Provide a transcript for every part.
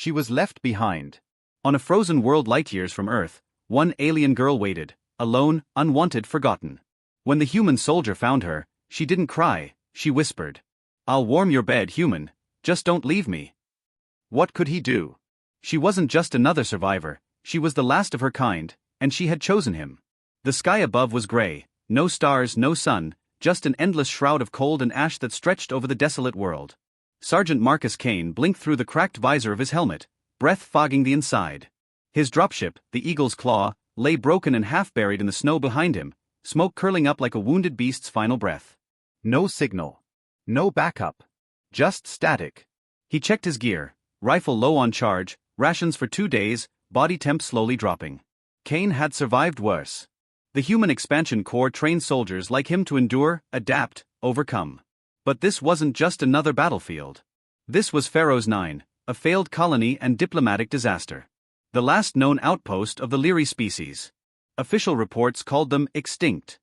She was left behind. On a frozen world light-years from Earth, one alien girl waited, alone, unwanted, forgotten. When the human soldier found her, she didn't cry, she whispered. "I'll warm your bed, human, just don't leave me." What could he do? She wasn't just another survivor, she was the last of her kind, and she had chosen him. The sky above was gray, no stars, no sun, just an endless shroud of cold and ash that stretched over the desolate world. Sergeant Marcus Kane blinked through the cracked visor of his helmet, breath fogging the inside. His dropship, the Eagle's Claw, lay broken and half-buried in the snow behind him, smoke curling up like a wounded beast's final breath. No signal. No backup. Just static. He checked his gear, rifle low on charge, rations for 2 days, body temp slowly dropping. Kane had survived worse. The Human Expansion Corps trained soldiers like him to endure, adapt, overcome. But this wasn't just another battlefield. This was Pharaoh's 9, a failed colony and diplomatic disaster. The last known outpost of the Leary species. Official reports called them extinct.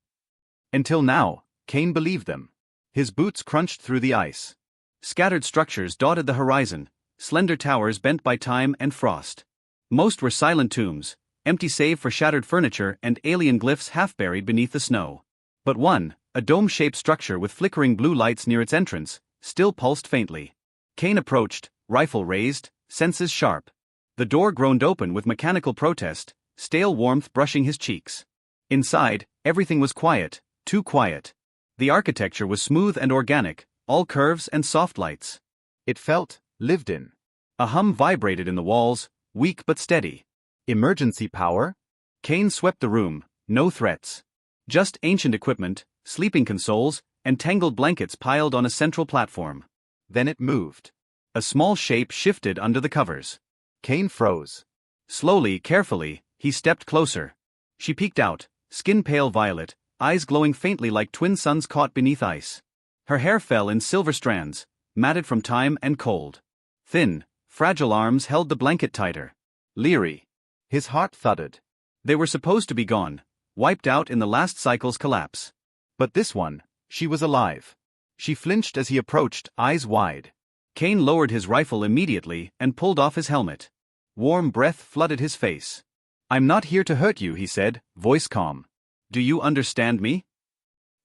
Until now, Kane believed them. His boots crunched through the ice. Scattered structures dotted the horizon, slender towers bent by time and frost. Most were silent tombs, empty save for shattered furniture and alien glyphs half-buried beneath the snow. But one, a dome-shaped structure with flickering blue lights near its entrance, still pulsed faintly. Kane approached, rifle raised, senses sharp. The door groaned open with mechanical protest, stale warmth brushing his cheeks. Inside, everything was quiet, too quiet. The architecture was smooth and organic, all curves and soft lights. It felt lived in. A hum vibrated in the walls, weak but steady. Emergency power? Kane swept the room, no threats. Just ancient equipment, sleeping consoles, and tangled blankets piled on a central platform. Then it moved. A small shape shifted under the covers. Kane froze. Slowly, carefully, he stepped closer. She peeked out, skin pale violet, eyes glowing faintly like twin suns caught beneath ice. Her hair fell in silver strands, matted from time and cold. Thin, fragile arms held the blanket tighter. Leary. His heart thudded. They were supposed to be gone, wiped out in the last cycle's collapse. But this one, she was alive. She flinched as he approached, eyes wide. Kane lowered his rifle immediately and pulled off his helmet. Warm breath flooded his face. "I'm not here to hurt you," he said, voice calm. "Do you understand me?"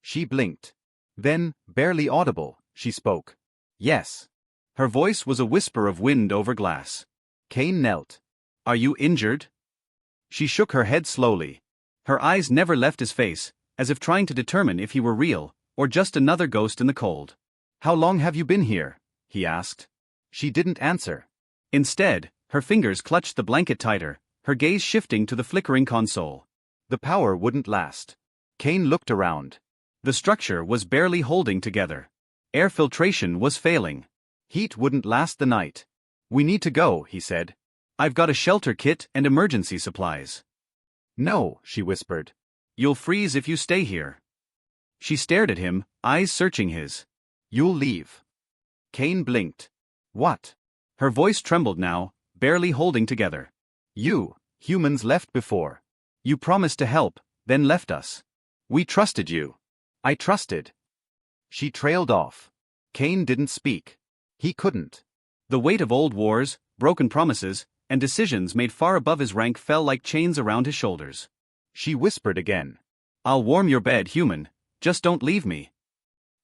She blinked. Then, barely audible, she spoke. "Yes." Her voice was a whisper of wind over glass. Kane knelt. "Are you injured?" She shook her head slowly. Her eyes never left his face, as if trying to determine if he were real, or just another ghost in the cold. "How long have you been here?" he asked. She didn't answer. Instead, her fingers clutched the blanket tighter, her gaze shifting to the flickering console. The power wouldn't last. Kane looked around. The structure was barely holding together. Air filtration was failing. Heat wouldn't last the night. "We need to go," he said. "I've got a shelter kit and emergency supplies." "No," she whispered. "You'll freeze if you stay here." She stared at him, eyes searching his. "You'll leave." Kane blinked. "What?" Her voice trembled now, barely holding together. "You, humans left before. You promised to help, then left us. We trusted you." "I trusted." She trailed off. Kane didn't speak. He couldn't. The weight of old wars, broken promises, and decisions made far above his rank fell like chains around his shoulders. She whispered again. "I'll warm your bed, human, just don't leave me."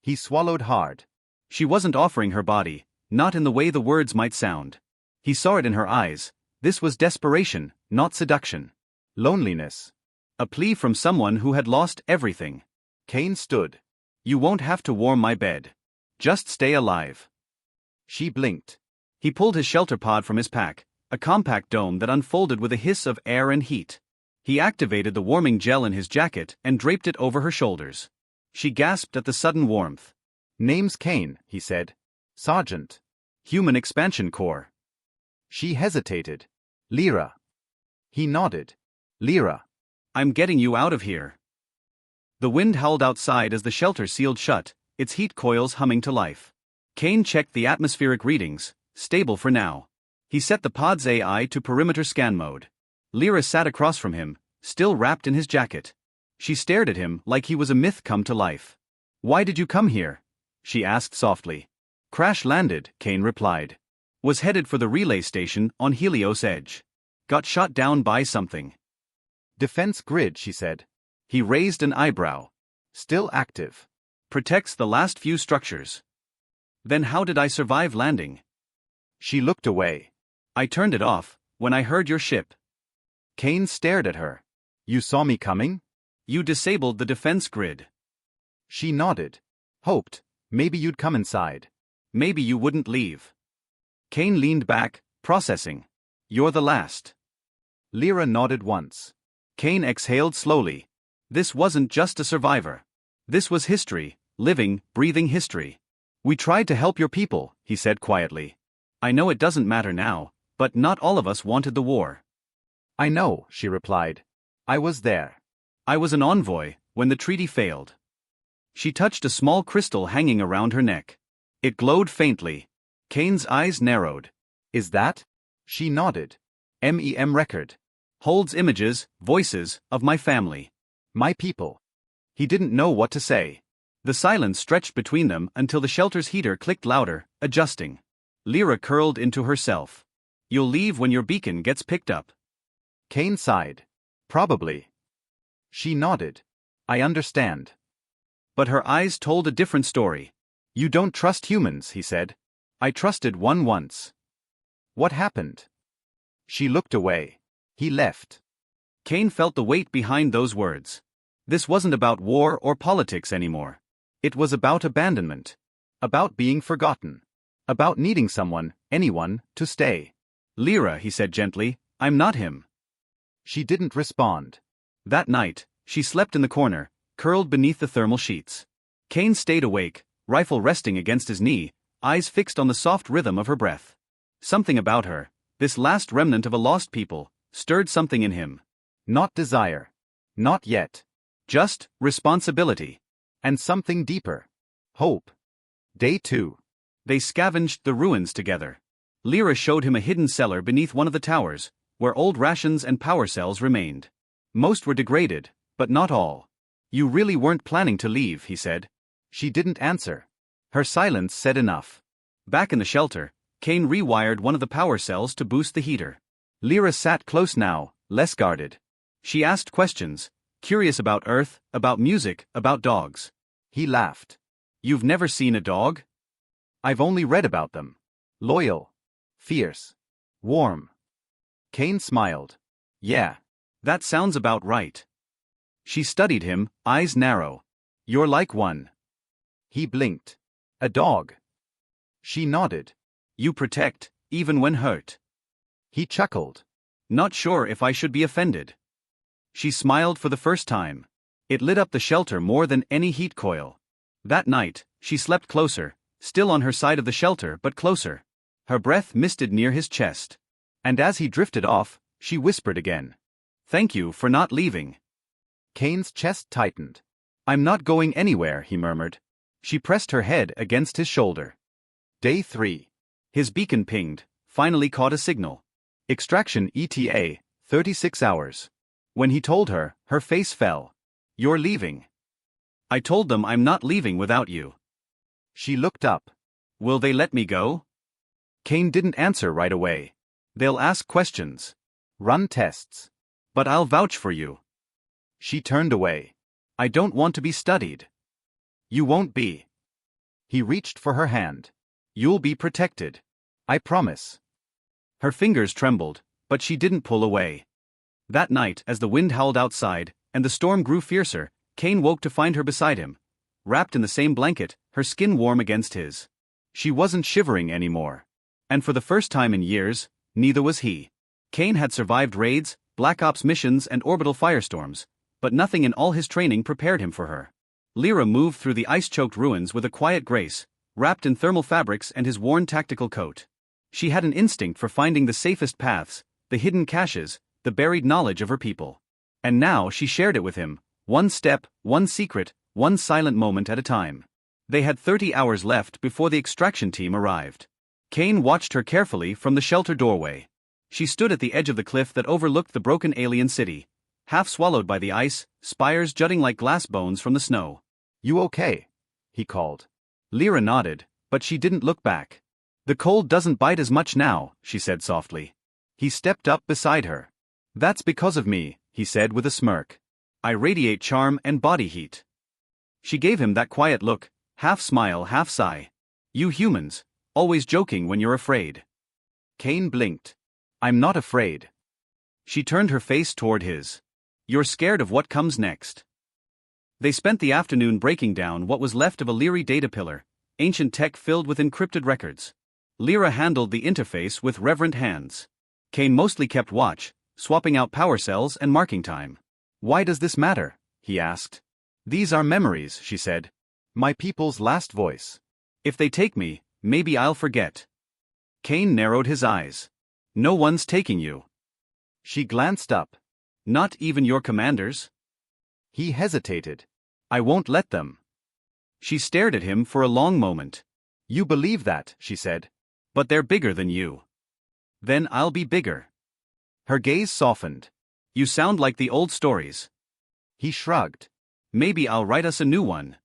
He swallowed hard. She wasn't offering her body, not in the way the words might sound. He saw it in her eyes. This was desperation, not seduction. Loneliness. A plea from someone who had lost everything. Kane stood. "You won't have to warm my bed. Just stay alive." She blinked. He pulled his shelter pod from his pack, a compact dome that unfolded with a hiss of air and heat. He activated the warming gel in his jacket and draped it over her shoulders. She gasped at the sudden warmth. "Name's Kane," he said. "Sergeant. Human Expansion Corps." She hesitated. "Lyra." He nodded. "Lyra." "I'm getting you out of here." The wind howled outside as the shelter sealed shut, its heat coils humming to life. Kane checked the atmospheric readings, stable for now. He set the pod's AI to perimeter scan mode. Lyra sat across from him, still wrapped in his jacket. She stared at him like he was a myth come to life. "Why did you come here?" she asked softly. "Crash landed," Kane replied. Was headed for the relay station on Helios Edge. Got shot down by something. Defense grid, she said. He raised an eyebrow. Still active. Protects the last few structures. Then how did I survive landing? She looked away. I turned it off when I heard your ship. Kane stared at her. You saw me coming? You disabled the defense grid. She nodded. Hoped. Maybe you'd come inside. Maybe you wouldn't leave. Kane leaned back, processing. You're the last. Lyra nodded once. Kane exhaled slowly. This wasn't just a survivor. This was history, living, breathing history. We tried to help your people, he said quietly. I know it doesn't matter now, but not all of us wanted the war. I know, she replied. I was there. I was an envoy when the treaty failed. She touched a small crystal hanging around her neck. It glowed faintly. Kane's eyes narrowed. Is that? She nodded. MEM record. Holds images, voices, of my family. My people. He didn't know what to say. The silence stretched between them until the shelter's heater clicked louder, adjusting. Lyra curled into herself. You'll leave when your beacon gets picked up. Kane sighed. Probably. She nodded. I understand. But her eyes told a different story. You don't trust humans, he said. I trusted one once. What happened? She looked away. He left. Kane felt the weight behind those words. This wasn't about war or politics anymore. It was about abandonment. About being forgotten. About needing someone, anyone, to stay. Lyra, he said gently, I'm not him. She didn't respond. That night, she slept in the corner, curled beneath the thermal sheets. Kane stayed awake, rifle resting against his knee, eyes fixed on the soft rhythm of her breath. Something about her, this last remnant of a lost people, stirred something in him. Not desire. Not yet. Just responsibility. And something deeper. Hope. Day 2. They scavenged the ruins together. Lyra showed him a hidden cellar beneath one of the towers, where old rations and power cells remained. Most were degraded, but not all. You really weren't planning to leave, he said. She didn't answer. Her silence said enough. Back in the shelter, Kane rewired one of the power cells to boost the heater. Lyra sat close now, less guarded. She asked questions, curious about Earth, about music, about dogs. He laughed. You've never seen a dog? I've only read about them. Loyal. Fierce. Warm. Kane smiled. Yeah. That sounds about right. She studied him, eyes narrow. You're like one. He blinked. A dog. She nodded. You protect, even when hurt. He chuckled. Not sure if I should be offended. She smiled for the first time. It lit up the shelter more than any heat coil. That night, she slept closer, still on her side of the shelter but closer. Her breath misted near his chest. And as he drifted off, she whispered again. Thank you for not leaving. Kane's chest tightened. I'm not going anywhere, he murmured. She pressed her head against his shoulder. Day 3. His beacon pinged, finally caught a signal. Extraction ETA, 36 hours. When he told her, her face fell. You're leaving. I told them I'm not leaving without you. She looked up. Will they let me go? Kane didn't answer right away. They'll ask questions. Run tests. But I'll vouch for you. She turned away. I don't want to be studied. You won't be. He reached for her hand. You'll be protected. I promise. Her fingers trembled, but she didn't pull away. That night, as the wind howled outside, and the storm grew fiercer, Kane woke to find her beside him. Wrapped in the same blanket, her skin warm against his. She wasn't shivering anymore. And for the first time in years, neither was he. Kane had survived raids, Black Ops missions and orbital firestorms, but nothing in all his training prepared him for her. Lyra moved through the ice-choked ruins with a quiet grace, wrapped in thermal fabrics and his worn tactical coat. She had an instinct for finding the safest paths, the hidden caches, the buried knowledge of her people. And now she shared it with him, one step, one secret, one silent moment at a time. They had 30 hours left before the extraction team arrived. Kane watched her carefully from the shelter doorway. She stood at the edge of the cliff that overlooked the broken alien city, half swallowed by the ice, spires jutting like glass bones from the snow. You okay? He called. Lyra nodded, but she didn't look back. The cold doesn't bite as much now, she said softly. He stepped up beside her. That's because of me, he said with a smirk. I radiate charm and body heat. She gave him that quiet look, half smile, half sigh. You humans, always joking when you're afraid. Kane blinked. I'm not afraid. She turned her face toward his. You're scared of what comes next. They spent the afternoon breaking down what was left of a Leary data pillar, ancient tech filled with encrypted records. Lyra handled the interface with reverent hands. Kane mostly kept watch, swapping out power cells and marking time. Why does this matter? He asked. These are memories, she said. My people's last voice. If they take me, maybe I'll forget. Kane narrowed his eyes. No one's taking you. She glanced up. Not even your commanders? He hesitated. I won't let them. She stared at him for a long moment. You believe that, she said. But they're bigger than you. Then I'll be bigger. Her gaze softened. You sound like the old stories. He shrugged. Maybe I'll write us a new one.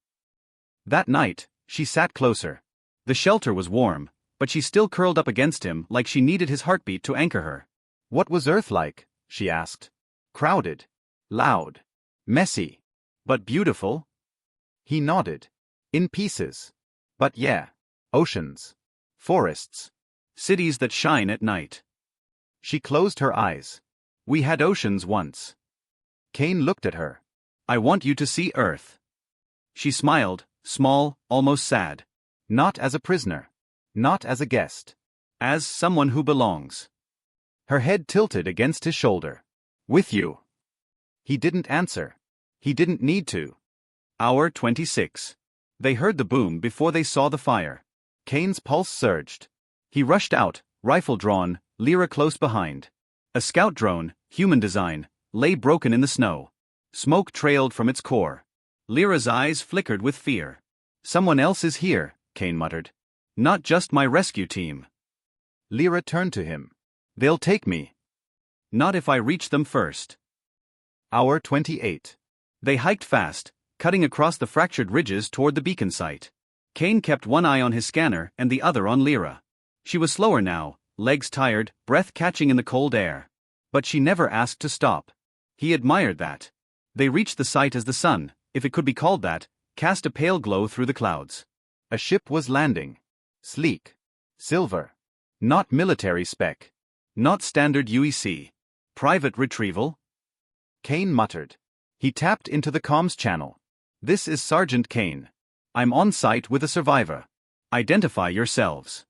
That night, she sat closer. The shelter was warm, but she still curled up against him like she needed his heartbeat to anchor her. What was Earth like? She asked. Crowded. Loud. Messy. But beautiful? He nodded. In pieces. But yeah. Oceans. Forests. Cities that shine at night. She closed her eyes. We had oceans once. Kane looked at her. I want you to see Earth. She smiled, small, almost sad. Not as a prisoner. Not as a guest. As someone who belongs. Her head tilted against his shoulder. With you. He didn't answer. He didn't need to. Hour 26. They heard the boom before they saw the fire. Kane's pulse surged. He rushed out, rifle drawn, Lyra close behind. A scout drone, human design, lay broken in the snow. Smoke trailed from its core. Lyra's eyes flickered with fear. Someone else is here, Kane muttered. Not just my rescue team. Lyra turned to him. They'll take me. Not if I reach them first. Hour 28. They hiked fast, cutting across the fractured ridges toward the beacon site. Kane kept one eye on his scanner and the other on Lyra. She was slower now, legs tired, breath catching in the cold air. But she never asked to stop. He admired that. They reached the site as the sun, if it could be called that, cast a pale glow through the clouds. A ship was landing. Sleek. Silver. Not military spec. Not standard UEC. Private retrieval? Kane muttered. He tapped into the comms channel. This is Sergeant Kane. I'm on site with a survivor. Identify yourselves.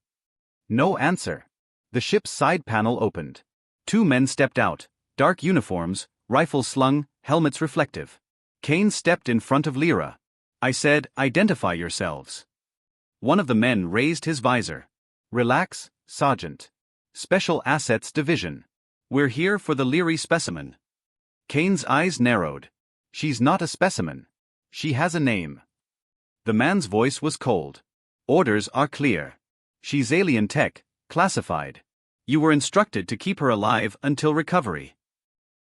No answer. The ship's side panel opened. 2 men stepped out, dark uniforms, rifles slung, helmets reflective. Kane stepped in front of Lyra. I said, identify yourselves. One of the men raised his visor. Relax, Sergeant. Special Assets Division. We're here for the Leary specimen. Kane's eyes narrowed. She's not a specimen. She has a name. The man's voice was cold. Orders are clear. She's alien tech, classified. You were instructed to keep her alive until recovery.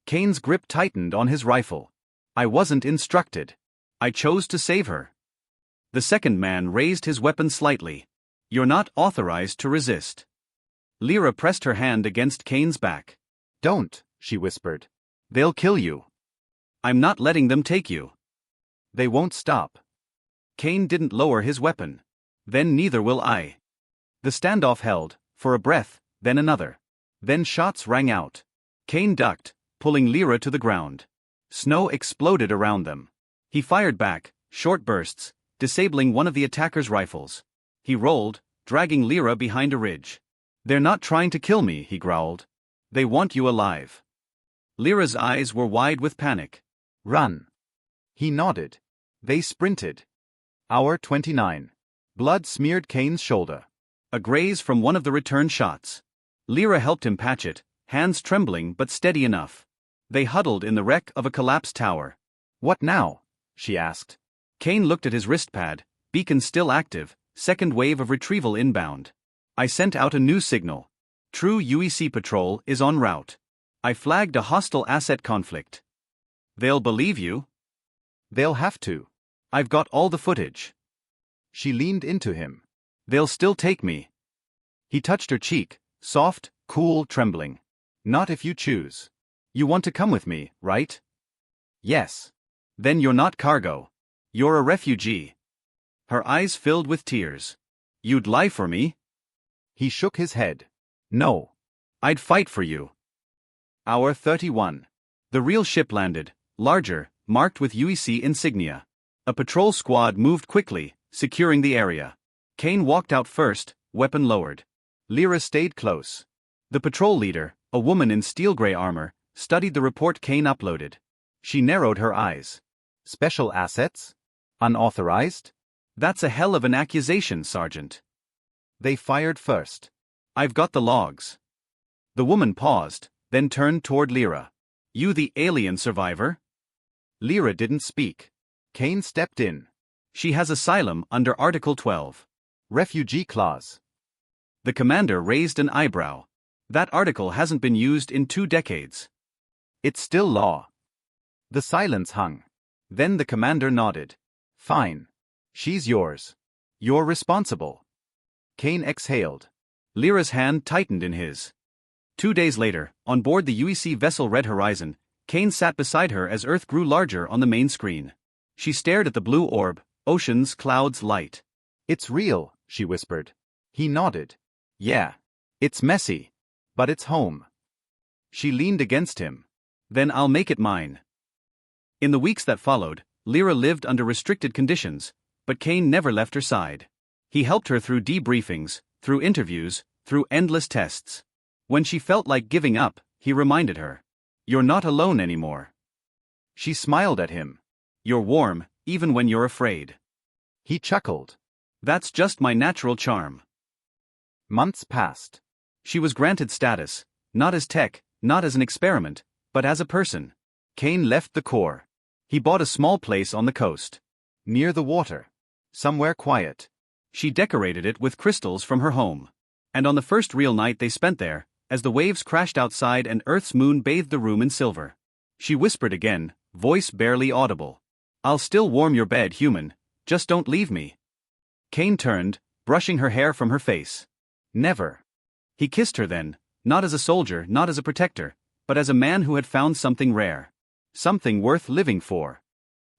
Kane's grip tightened on his rifle. I wasn't instructed. I chose to save her. The second man raised his weapon slightly. You're not authorized to resist. Lyra pressed her hand against Kane's back. Don't, she whispered. They'll kill you. I'm not letting them take you. They won't stop. Kane didn't lower his weapon. Then neither will I. The standoff held, for a breath, then another. Then shots rang out. Kane ducked, pulling Lyra to the ground. Snow exploded around them. He fired back, short bursts, disabling one of the attacker's rifles. He rolled, dragging Lyra behind a ridge. They're not trying to kill me, he growled. They want you alive. Lyra's eyes were wide with panic. Run. He nodded. They sprinted. Hour 29. Blood smeared Kane's shoulder. A graze from one of the return shots. Lyra helped him patch it, hands trembling but steady enough. They huddled in the wreck of a collapsed tower. What now? She asked. Kane looked at his wrist pad, beacon still active, second wave of retrieval inbound. I sent out a new signal. True UEC patrol is en route. I flagged a hostile asset conflict. They'll believe you? They'll have to. I've got all the footage. She leaned into him. They'll still take me. He touched her cheek, soft, cool, trembling. Not if you choose. You want to come with me, right? Yes. Then you're not cargo. You're a refugee. Her eyes filled with tears. You'd lie for me? He shook his head. No. I'd fight for you. Hour 31. The real ship landed, larger, marked with UEC insignia. A patrol squad moved quickly, securing the area. Kane walked out first, weapon lowered. Lyra stayed close. The patrol leader, a woman in steel-gray armor, studied the report Kane uploaded. She narrowed her eyes. Special assets? Unauthorized? That's a hell of an accusation, Sergeant. They fired first. I've got the logs. The woman paused, then turned toward Lyra. You the alien survivor? Lyra didn't speak. Kane stepped in. She has asylum under Article 12. Refugee clause. The commander raised an eyebrow. That article hasn't been used in 2 decades. It's still law. The silence hung. Then the commander nodded. Fine. She's yours. You're responsible. Kane exhaled. Lyra's hand tightened in his. 2 days later, on board the UEC vessel Red Horizon, Kane sat beside her as Earth grew larger on the main screen. She stared at the blue orb, oceans, clouds, light. It's real, she whispered. He nodded. Yeah. It's messy. But it's home. She leaned against him. Then I'll make it mine. In the weeks that followed, Lyra lived under restricted conditions, but Kane never left her side. He helped her through debriefings, through interviews, through endless tests. When she felt like giving up, he reminded her. You're not alone anymore. She smiled at him. You're warm, even when you're afraid. He chuckled. That's just my natural charm. Months passed. She was granted status, not as tech, not as an experiment, but as a person. Kane left the Corps. He bought a small place on the coast. Near the water. Somewhere quiet. She decorated it with crystals from her home. And on the first real night they spent there, as the waves crashed outside and Earth's moon bathed the room in silver, she whispered again, voice barely audible. I'll still warm your bed, human, just don't leave me. Kane turned, brushing her hair from her face. Never. He kissed her then, not as a soldier, not as a protector, but as a man who had found something rare. Something worth living for.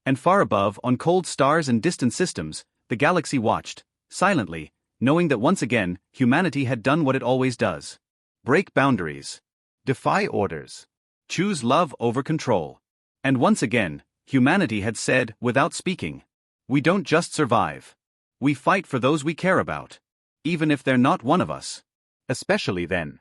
And far above, on cold stars and distant systems, the galaxy watched, silently, knowing that once again, humanity had done what it always does. Break boundaries. Defy orders. Choose love over control. And once again, humanity had said, without speaking, we don't just survive. We fight for those we care about. Even if they're not one of us. Especially then.